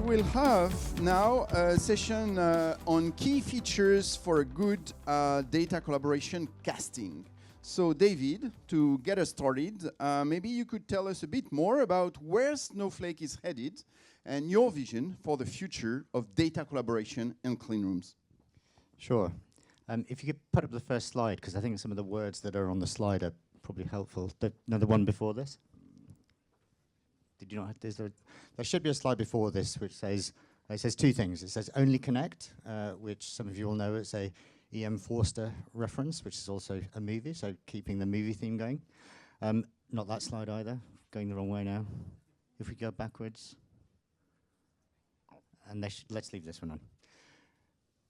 will have now a session on key features for a good data collaboration casting. So David, to get us started, maybe you could tell us a bit more about where Snowflake is headed and your vision for the future of data collaboration in clean rooms. Sure. If you could put up the first slide, because I think some of the words that are on the slide are probably helpful. Another one before this? Did you not have this? There should be a slide before this which says, it says two things. It says only connect, which some of you will know it's a E.M. Forster reference, which is also a movie, so keeping the movie theme going. Not that slide either, going the wrong way now. If we go backwards. And let's leave this one on.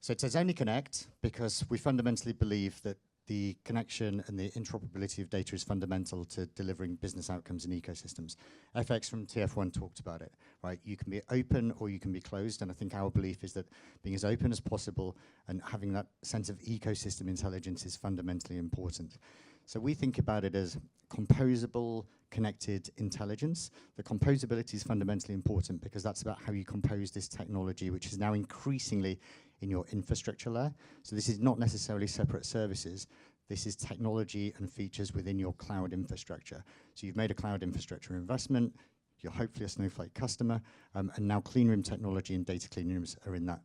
So it says only connect because we fundamentally believe that the connection and the interoperability of data is fundamental to delivering business outcomes in ecosystems. FX from TF1 talked about it, right? You can be open or you can be closed, and I think our belief is that being as open as possible and having that sense of ecosystem intelligence is fundamentally important. So we think about it as composable, connected intelligence. The composability is fundamentally important because that's about how you compose this technology, which is now increasingly in your infrastructure layer. So this is not necessarily separate services. This is technology and features within your cloud infrastructure. So you've made a cloud infrastructure investment, you're hopefully a Snowflake customer, and now clean room technology and data clean rooms are in that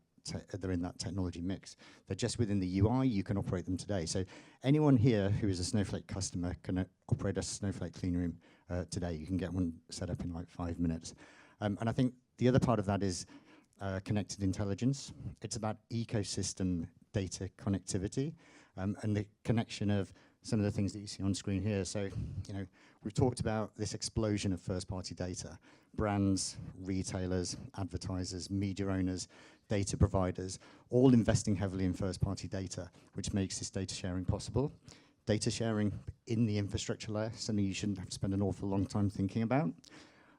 they're in that technology mix. They're just within the UI, you can operate them today. So anyone here who is a Snowflake customer can operate a Snowflake clean room today. You can get one set up in like 5 minutes. And I think the other part of that is connected intelligence. It's about ecosystem data connectivity and the connection of some of the things that you see on screen here. So, you know, we've talked about this explosion of first-party data. Brands, retailers, advertisers, media owners, data providers, all investing heavily in first-party data, which makes this data sharing possible. Data sharing in the infrastructure layer, something you shouldn't have to spend an awful long time thinking about.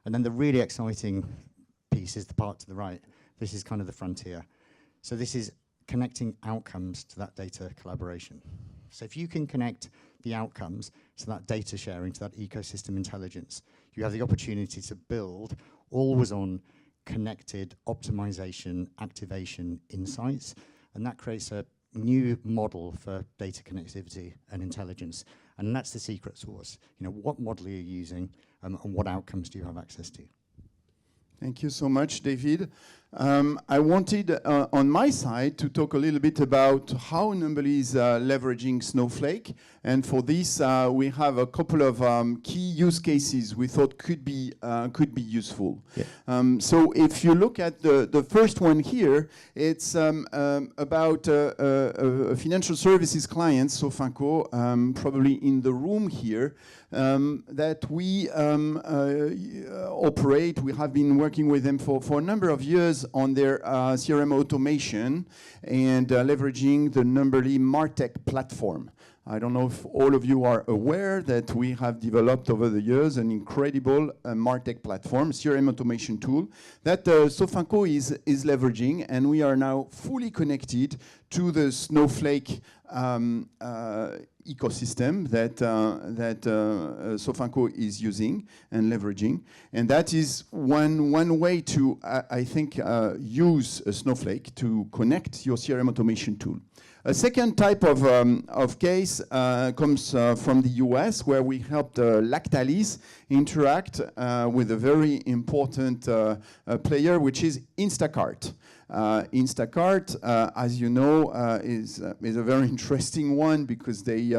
And then the really exciting piece is the part to the right. This is kind of the frontier. So this is connecting outcomes to that data collaboration. So if you can connect the outcomes to that data sharing, to that ecosystem intelligence, you have the opportunity to build always-on connected optimization, activation insights, and that creates a new model for data connectivity and intelligence. And that's the secret sauce. You know, what model are you using, and what outcomes do you have access to? Thank you so much, David. I wanted, on my side, to talk a little bit about how Numbly is leveraging Snowflake. And for this, we have a couple of key use cases we thought could be useful. Yeah. So if you look at the first one here, it's about a financial services client, Sofinco, probably in the room here, that we operate. We have been working with them for a number of years on their CRM automation and leveraging the Numbly MarTech platform. I don't know if all of you are aware that we have developed over the years an incredible MarTech platform, CRM automation tool, that Sofinco is leveraging, and we are now fully connected to the Snowflake ecosystem that Sofinco is using and leveraging. And that is one way to, I think, use Snowflake to connect your CRM automation tool. A second type of case comes from the US, where we helped Lactalis interact with a very important player, which is Instacart. Instacart, as you know, is a very interesting one because they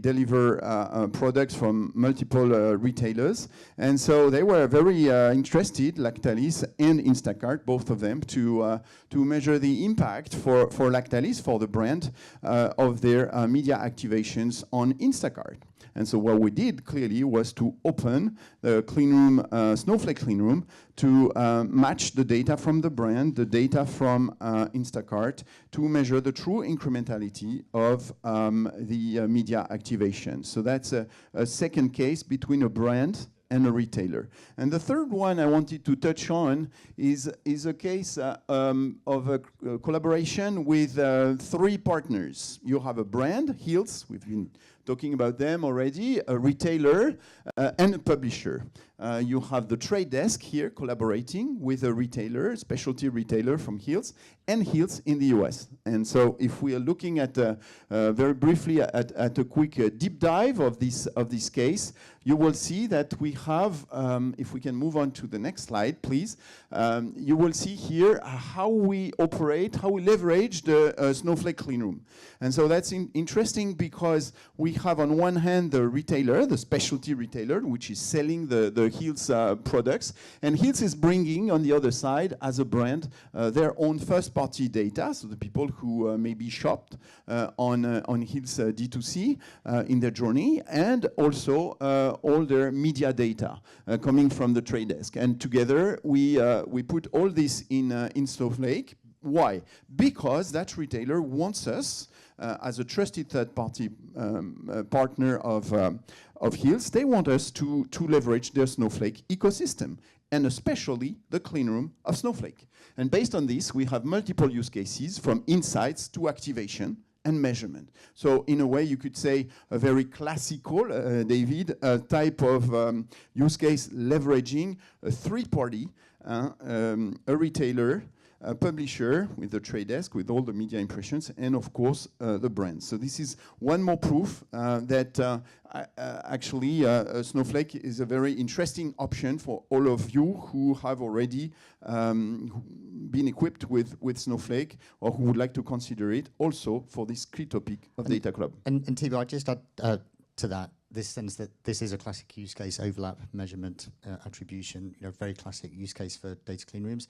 deliver products from multiple retailers. And so they were very interested, Lactalis and Instacart, both of them, to measure the impact for Lactalis, for the brand, of their media activations on Instacart. And so what we did clearly was to open the clean room, Snowflake clean room, to match the data from the brand, the data from Instacart, to measure the true incrementality of the media activation. So that's a second case between a brand and a retailer. And the third one I wanted to touch on is a case of a collaboration with 3 partners. You have a brand, Hills, we've been talking about them already, a retailer and a publisher. You have the trade desk here collaborating with a retailer, specialty retailer from Hills, and Hills in the US. And so if we are looking at, very briefly at a quick deep dive of this case, you will see that we have, if we can move on to the next slide, please, you will see here how we operate, how we leverage the Snowflake cleanroom. And so that's interesting because we have on one hand the retailer, the specialty retailer, which is selling the Hills products, and Hills is bringing on the other side as a brand their own first-party data, so the people who maybe shopped on Hills D2C in their journey, and also all their media data coming from the trade desk. And together we put all this in Snowflake. Why? Because that retailer wants us as a trusted third-party partner of Hills. They want us to leverage their Snowflake ecosystem, and especially the cleanroom of Snowflake. And based on this, we have multiple use cases from insights to activation and measurement. So in a way, you could say a very classical, David, type of use case leveraging a three-party, a retailer, a publisher with the trade desk, with all the media impressions, and of course the brand. So this is one more proof that actually Snowflake is a very interesting option for all of you who have already been equipped with Snowflake or who would like to consider it, also for this key topic of Data Club. And Thibaut, I just add to that this sense that this is a classic use case, overlap, measurement, attribution, very classic use case for data clean rooms.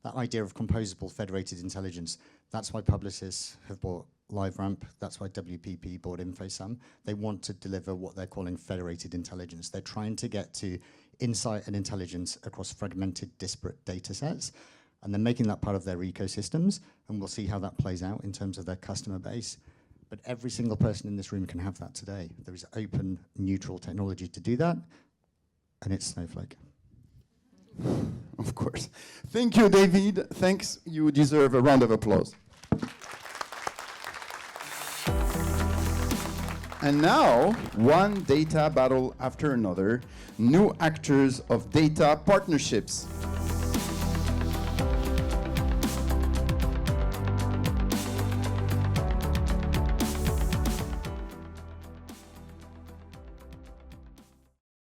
That idea of composable federated intelligence, that's why publicists have bought LiveRamp, that's why WPP bought InfoSum. They want to deliver what they're calling federated intelligence. They're trying to get to insight and intelligence across fragmented, disparate data sets, and they're making that part of their ecosystems, and we'll see how that plays out in terms of their customer base. But every single person in this room can have that today. There is open, neutral technology to do that, and it's Snowflake. Of course. Thank you, David. Thanks. You deserve a round of applause. And now, one data battle after another, new actors of data partnerships.